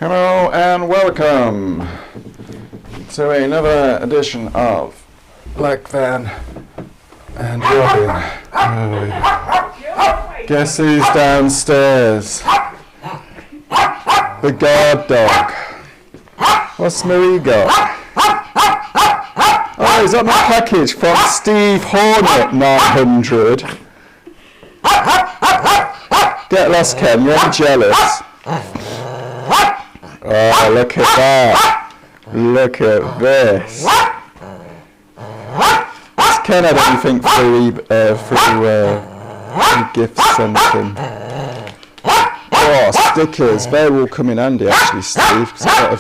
Hello and welcome to another edition of Black Van and Robin. Guess who's downstairs? The guard dog. What's Marie got? Oh, is that my package from Steve Hornet 900? Get lost, Ken, you're jealous. Oh, look at that. Look at this. Has Ken had anything free gifts sent him? Oh, stickers. They will come in handy actually, Steve, because I've got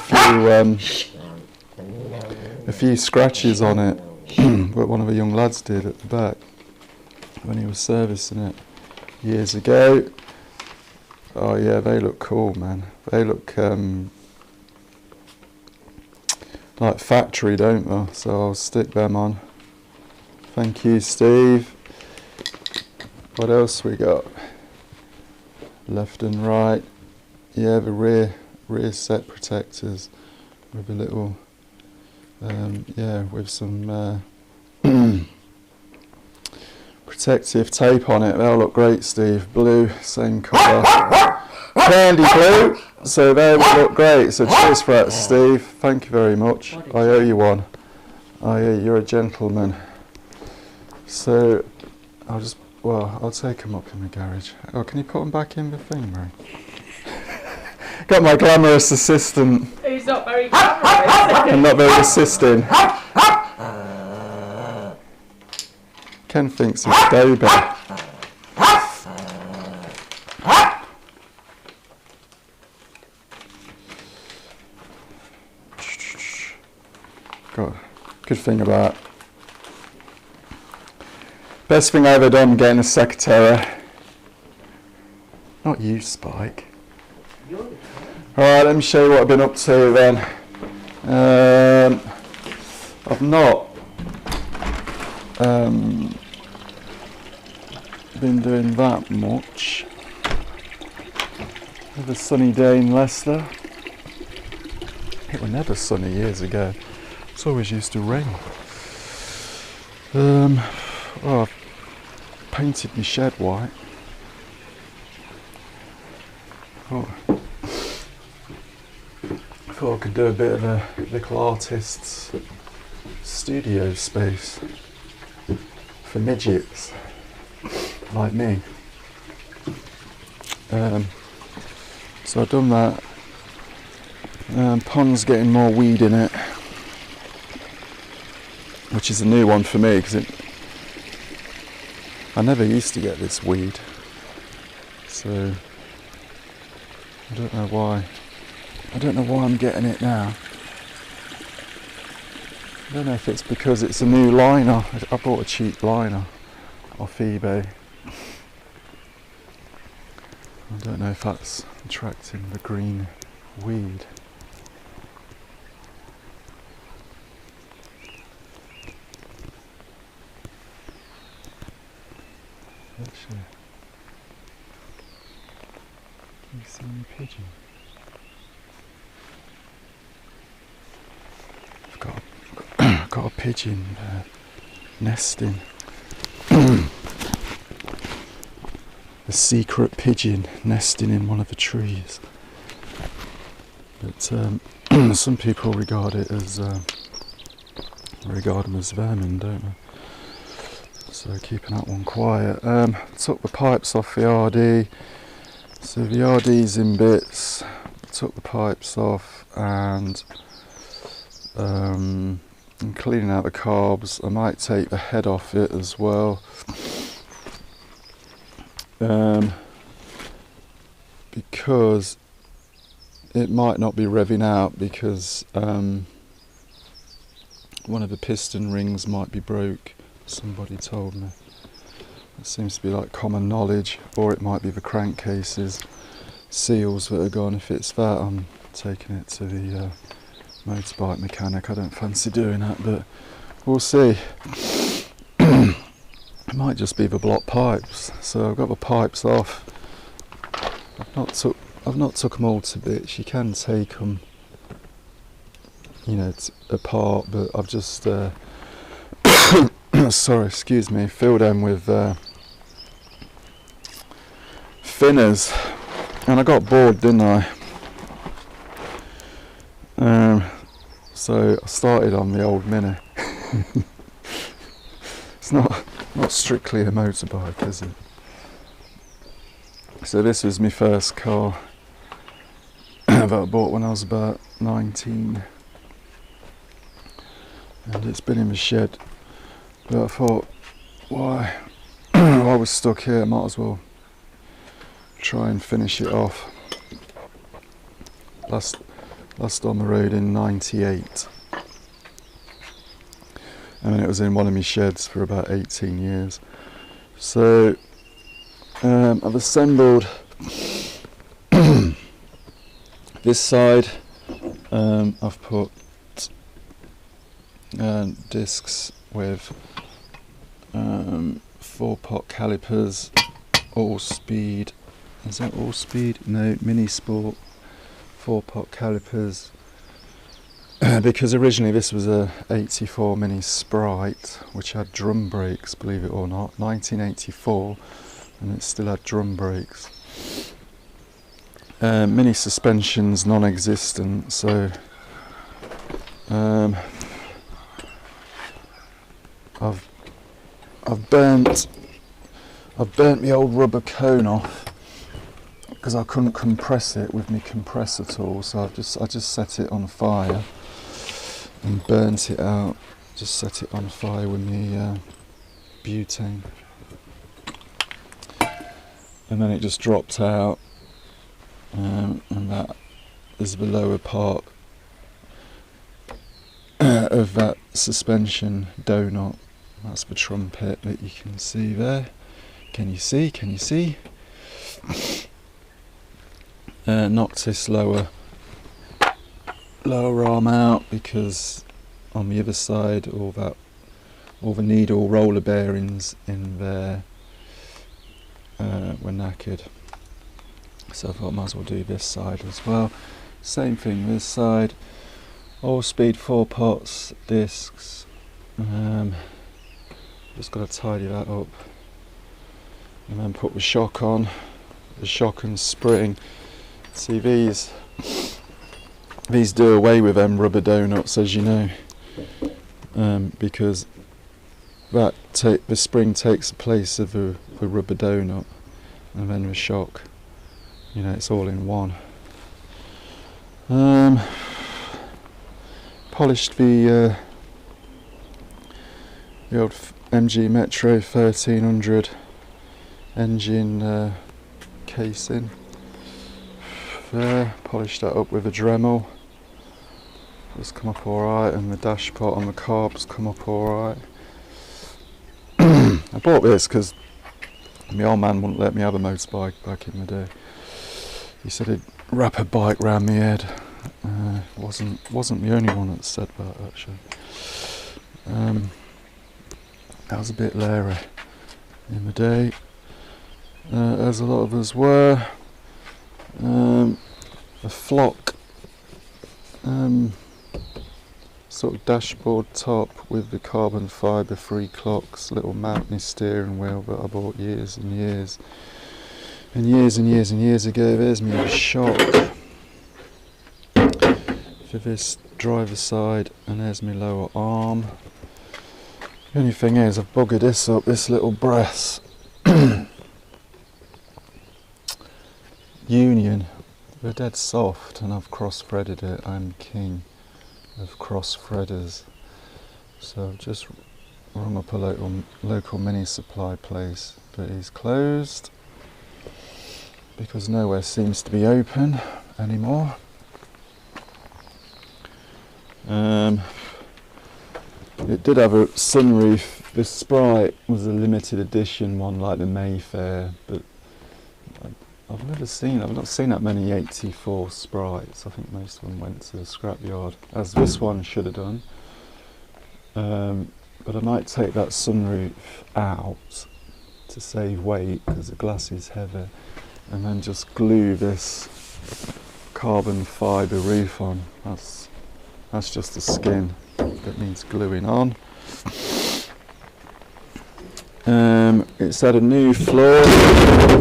a few scratches on it. What one of the young lads did at the back when he was servicing it years ago. Oh yeah, they look cool, man. They look like factory, don't they? So I'll stick them on. Thank you, Steve. What else we got? Left and right. Yeah, the rear set protectors with a little with some protective tape on it. They'll look great, Steve. Blue, same colour. Candy blue. So they will look great. So cheers for that, Steve. Thank you very much. I owe you one. You're a gentleman. So I'll take them up in the garage. Oh, can you put them back in the thing, Mary? Got my glamorous assistant. Who's not very glamorous? I'm not very assisting. Ken thinks it's baby. Got good thing about best thing I ever done getting a secretary. Not you, Spike. Alright, let me show you what I've been up to then. I've not been doing that much. Another sunny day in Leicester. It was never sunny years ago. It's always used to rain. I've painted my shed white. I thought I could do a bit of a little artist's studio space for midgets like me. So I've done that. Pond's getting more weed in it, which is a new one for me because I never used to get this weed. So I don't know why. I don't know why I'm getting it now. I don't know if it's because it's a new liner. I bought a cheap liner off eBay. I don't know if that's attracting the green weed. Actually, can you see any pigeon? I've got a pigeon nesting. A secret pigeon nesting in one of the trees. But some people regard them as vermin, don't they? So keeping that one quiet. Took the pipes off the RD. So the RD's in bits. Took the pipes off and I'm cleaning out the carbs. I might take the head off it as well. Because it might not be revving out because one of the piston rings might be broke. Somebody told me. It seems to be like common knowledge, or it might be the crankcases, seals that are gone. If it's that, I'm taking it to the motorbike mechanic. I don't fancy doing that, but we'll see. It might just be the block pipes. So I've got the pipes off. I've not took I've not took them all to bits. You can take them, you know, apart, but I've just sorry, excuse me, filled them with thinners, and I got bored, didn't I? So I started on the old Mini. It's not strictly a motorbike, is it? So this was my first car that I bought when I was about 19, and it's been in the shed. But I thought, why? I was stuck here, I might as well try and finish it off. Last on the road in '98, and then it was in one of my sheds for about 18 years. So I've assembled this side. I've put discs with 4-pot calipers, all speed. Is that all speed? No, mini sport 4-pot calipers. Because originally this was a '84 Mini Sprite, which had drum brakes, believe it or not, 1984, and it still had drum brakes. Mini suspension's non-existent, so I've burnt my old rubber cone off because I couldn't compress it with my compressor tool, so I just set it on fire and burnt it out. Just set it on fire with my butane, and then it just dropped out, and that is the lower part of that suspension donut. That's the trumpet that you can see there. Can you see? Can you see? Knocked this lower arm out because on the other side all the needle roller bearings in there were knackered. So I thought I might as well do this side as well. Same thing this side. All speed 4 pots, discs. Just got to tidy that up and then put the shock on. The shock and spring. See, these do away with them rubber donuts, as you know, because the spring takes the place of the rubber donut, and then the shock, you know, it's all in one. Polished the old MG Metro 1300 engine casing. There, polished that up with a Dremel. It's come up alright, and the dash pot on the carbs come up alright. I bought this because my old man wouldn't let me have a motorbike back in the day. He said he'd wrap a bike round my head. Wasn't the only one that said that, actually. I was a bit leery in the day, as a lot of us were. A flock sort of dashboard top with the carbon fibre 3 clocks, little mountain steering wheel that I bought years and years ago. There's me shock for this driver's side, and there's my lower arm. The only thing is I've buggered this up, this little brass union. They're dead soft, and I've cross-threaded it. I'm king of cross-threaders. So I've just rung up a local mini supply place, but he's closed because nowhere seems to be open anymore. It did have a sunroof. The Sprite was a limited edition one, like the Mayfair, but I've not seen that many 84 Sprites. I think most of them went to the scrapyard, as this one should have done. But I might take that sunroof out to save weight because the glass is heavy, and then just glue this carbon fibre roof on. That's just the skin that needs gluing on. It's had a new floor.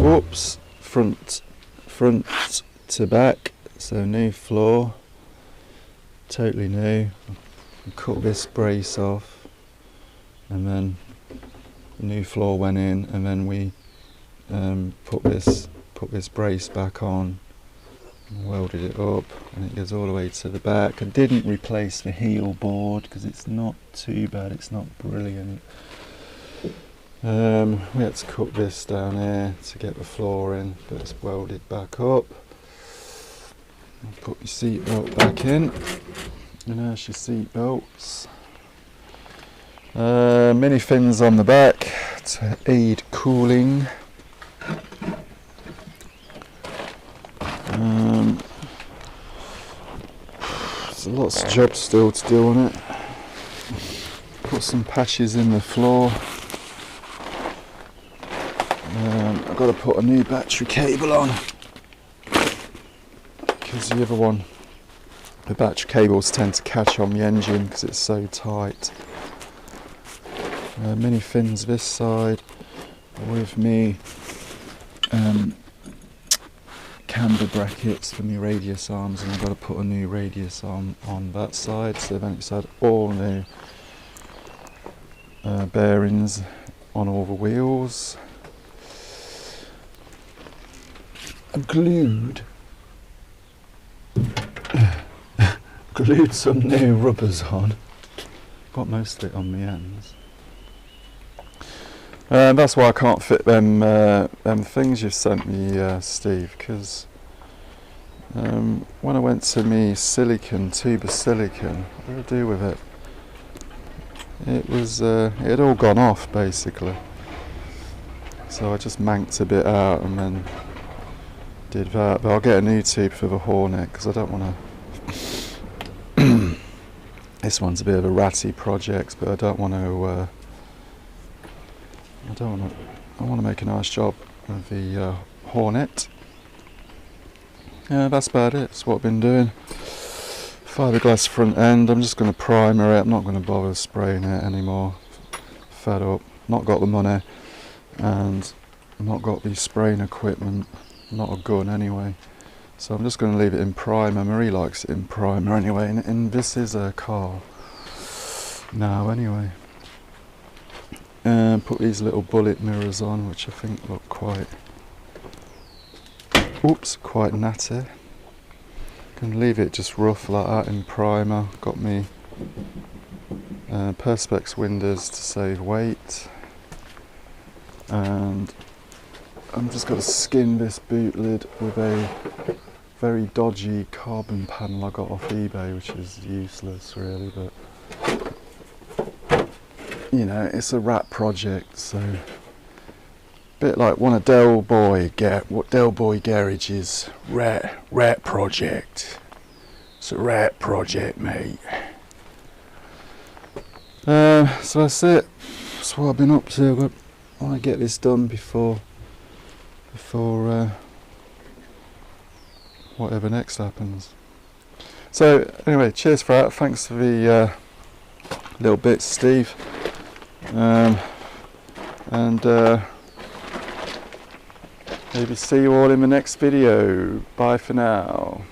Whoops, front to back. So new floor, totally new. Cut this brace off, and then the new floor went in, and then we put this brace back on, and welded it up, and it goes all the way to the back. I didn't replace the heel board because it's not too bad, it's not brilliant. We had to cut this down here to get the floor in, but it's welded back up. Put your seat belt back in, and there's your seat belts. Mini fins on the back to aid cooling. There's lots of jobs still to do on it. Put some patches in the floor. I've got to put a new battery cable on, because the other one, the battery cables tend to catch on the engine because it's so tight. Mini fins this side with me camber brackets for my radius arms, and I've got to put a new radius arm on that side. So then it's had all new bearings on all the wheels. I glued some new rubbers on. Got most of it on the ends. That's why I can't fit them things you've sent me, Steve, because when I went to me tube of silicon, what did I do with it? It had all gone off basically. So I just manked a bit out and then did that. But I'll get a new tube for the Hornet because I don't want to. This one's a bit of a ratty project, but I don't want to. I want to make a nice job of the Hornet. Yeah, that's about it. That's what I've been doing. Fiberglass front end. I'm just going to primer it. I'm not going to bother spraying it anymore. Fed up. Not got the money, and not got the spraying equipment. Not a gun anyway. So I'm just going to leave it in primer. Marie likes it in primer anyway, and this is a car now anyway. Put these little bullet mirrors on, which I think look quite natty. Can leave it just rough like that in primer. Got me perspex windows to save weight, and I'm just going to skin this boot lid with a very dodgy carbon panel I got off eBay, which is useless really, but you know, it's a rat project, so a bit like one of Del Boy Garage's rat project. It's a rat project, mate. So that's it. That's what I've been up to. I want to get this done before whatever next happens. So anyway, cheers for that. Thanks for the little bits, Steve. And maybe see you all in the next video. Bye for now.